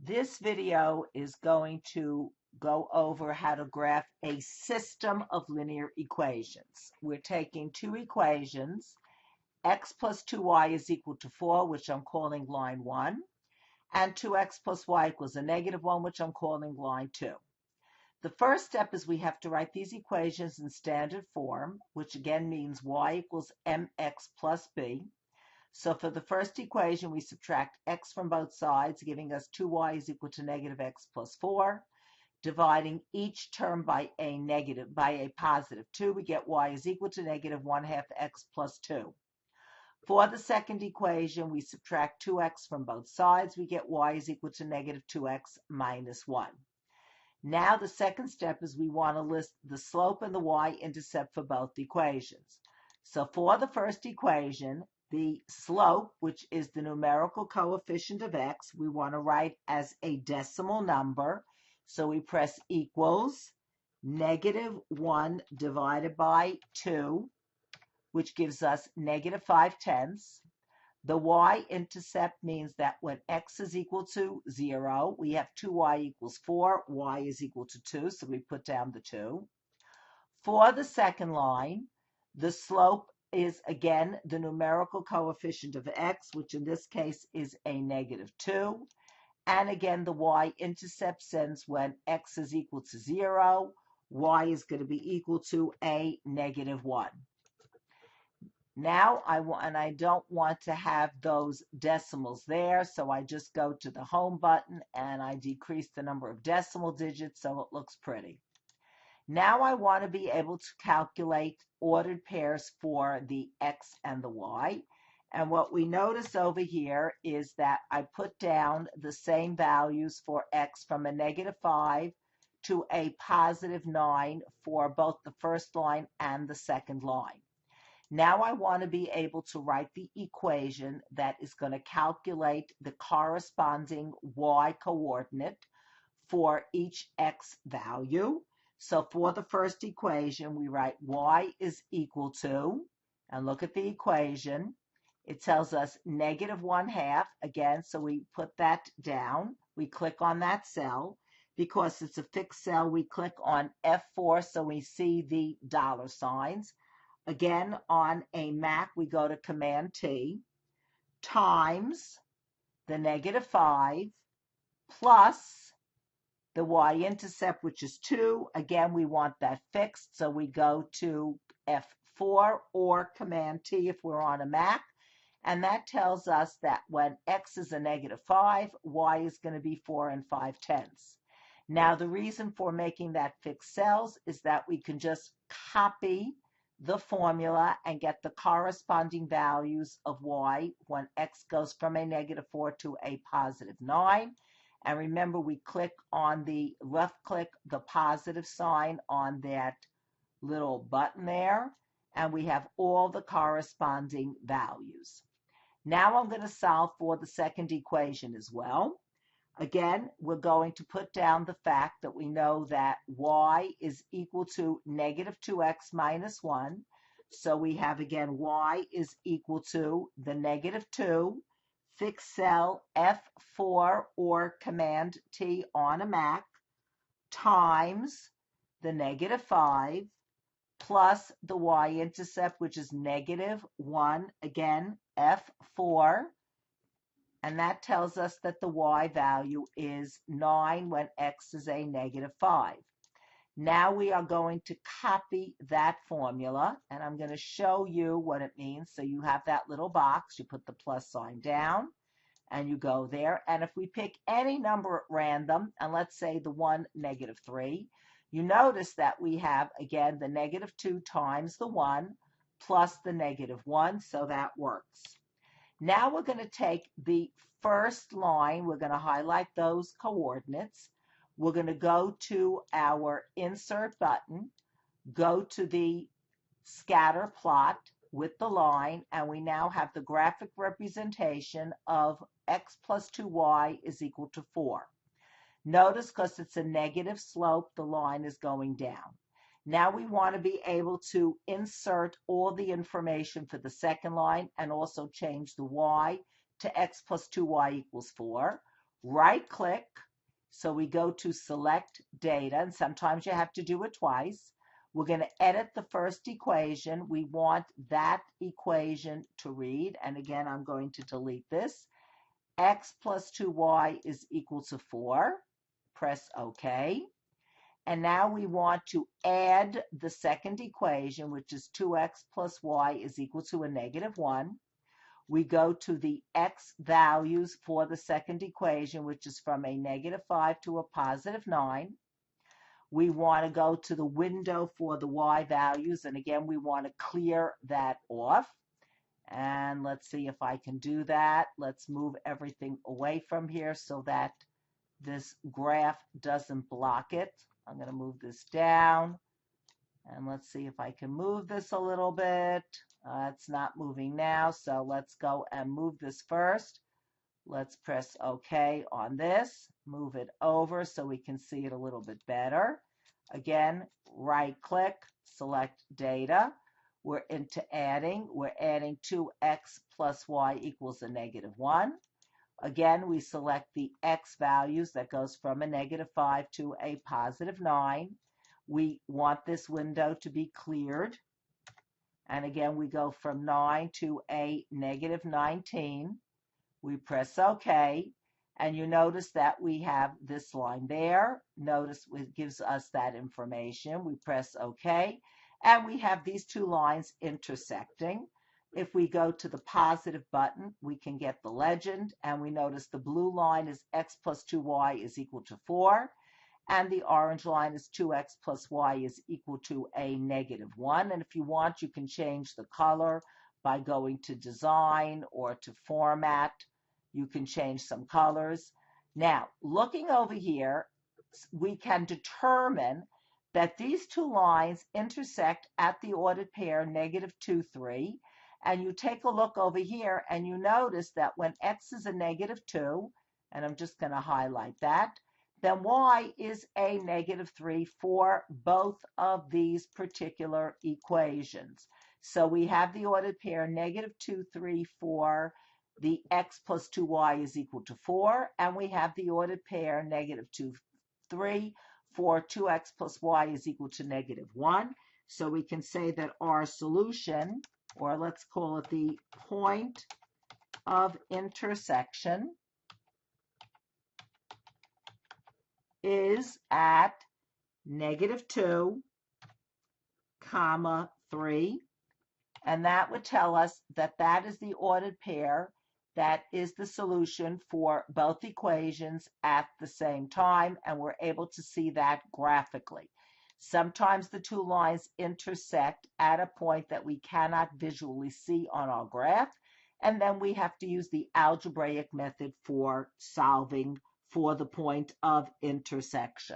This video is going to go over how to graph a system of linear equations. We're taking two equations, x plus 2y is equal to 4, which I'm calling line 1, and 2x plus y equals a negative 1, which I'm calling line 2. The first step is we have to write these equations in standard form, which again means y equals mx plus b. So for the first equation, we subtract x from both sides, giving us 2y is equal to negative x plus 4. Dividing each term by a positive 2, we get y is equal to negative 1/2 x plus 2. For the second equation, we subtract 2x from both sides. We get y is equal to negative 2x minus 1. Now the second step is we want to list the slope and the y-intercept for both equations. So for the first equation, the slope, which is the numerical coefficient of x, we want to write as a decimal number. So we press equals negative 1 divided by 2, which gives us negative 5/10. The y-intercept means that when x is equal to 0, we have 2y equals 4, y is equal to 2, so we put down the 2. For the second line, the slope is again the numerical coefficient of x, which in this case is a negative 2. And again, the y-intercept, since when x is equal to 0, y is going to be equal to a negative 1. Now I don't want to have those decimals there, so I just go to the home button and I decrease the number of decimal digits so it looks pretty. Now I want to be able to calculate ordered pairs for the x and the y. And what we notice over here is that I put down the same values for x from a negative 5 to a positive 9 for both the first line and the second line. Now I want to be able to write the equation that is going to calculate the corresponding y coordinate for each x value. So for the first equation, we write y is equal to, and look at the equation, it tells us negative 1/2, again, so we put that down. We click on that cell. Because it's a fixed cell, we click on F4 so we see the dollar signs. Again, on a Mac, we go to Command T, times the negative 5 plus the y-intercept, which is 2. Again, we want that fixed, so we go to F4 or Command T if we're on a Mac. And that tells us that when x is a negative 5, y is going to be 4 5/10. Now, the reason for making that fixed cells is that we can just copy the formula and get the corresponding values of y when x goes from a negative 4 to a positive 9. And remember, we click on the left click, the positive sign on that little button there, and we have all the corresponding values. Now I'm going to solve for the second equation as well. Again, we're going to put down the fact that we know that y is equal to negative 2x minus 1. So we have, again, y is equal to the negative 2, fixed cell F4 or Command T on a Mac, times the negative 5 plus the y-intercept, which is negative 1, again, F4. And that tells us that the y value is 9 when x is a negative 5. Now we are going to copy that formula, and I'm going to show you what it means. So you have that little box, you put the plus sign down, and you go there. And if we pick any number at random, and let's say the one, negative 3, you notice that we have, again, the negative 2 times the 1 plus the negative 1, so that works. Now we're going to take the first line, we're going to highlight those coordinates. We're going to go to our insert button, go to the scatter plot with the line, and we now have the graphic representation of x plus 2y is equal to 4. Notice, because it's a negative slope, the line is going down. Now we want to be able to insert all the information for the second line and also change the y to x plus 2y equals 4. right click. So we go to select data, and sometimes you have to do it twice. We're going to edit the first equation. We want that equation to read, and again, I'm going to delete this. X plus 2y is equal to 4. Press OK. And now we want to add the second equation, which is 2x plus y is equal to a -1. We go to the x values for the second equation, which is from a -5 to a +9. We want to go to the window for the y values, and again, we want to clear that off. And let's see if I can do that. Let's move everything away from here so that this graph doesn't block it. I'm going to move this down. And let's see if I can move this a little bit. It's not moving now, so let's go and move this first. Let's press OK on this. Move it over so we can see it a little bit better. Again, right-click, select data. We're into adding. We're adding 2x plus y equals a -1. Again, we select the x values that goes from a -5 to a +9. We want this window to be cleared. And again, we go from 9 to a -19. We press OK. And you notice that we have this line there. Notice it gives us that information. We press OK. And we have these two lines intersecting. If we go to the positive button, we can get the legend. And we notice the blue line is x plus 2y is equal to 4. And the orange line is 2x plus y is equal to a -1. And if you want, you can change the color by going to design or to format. You can change some colors. Now, looking over here, we can determine that these two lines intersect at the ordered pair -2, 3. And you take a look over here and you notice that when x is a -2, and I'm just going to highlight that, then y is a -3 for both of these particular equations. So we have the ordered pair -2, 3 for the x plus 2y is equal to 4, and we have the ordered pair -2, 3 for 2x plus y is equal to -1. So we can say that our solution, or let's call it the point of intersection, is at -2, 3, and that would tell us that that is the ordered pair that is the solution for both equations at the same time, and we're able to see that graphically. Sometimes the two lines intersect at a point that we cannot visually see on our graph, and then we have to use the algebraic method for solving for the point of intersection.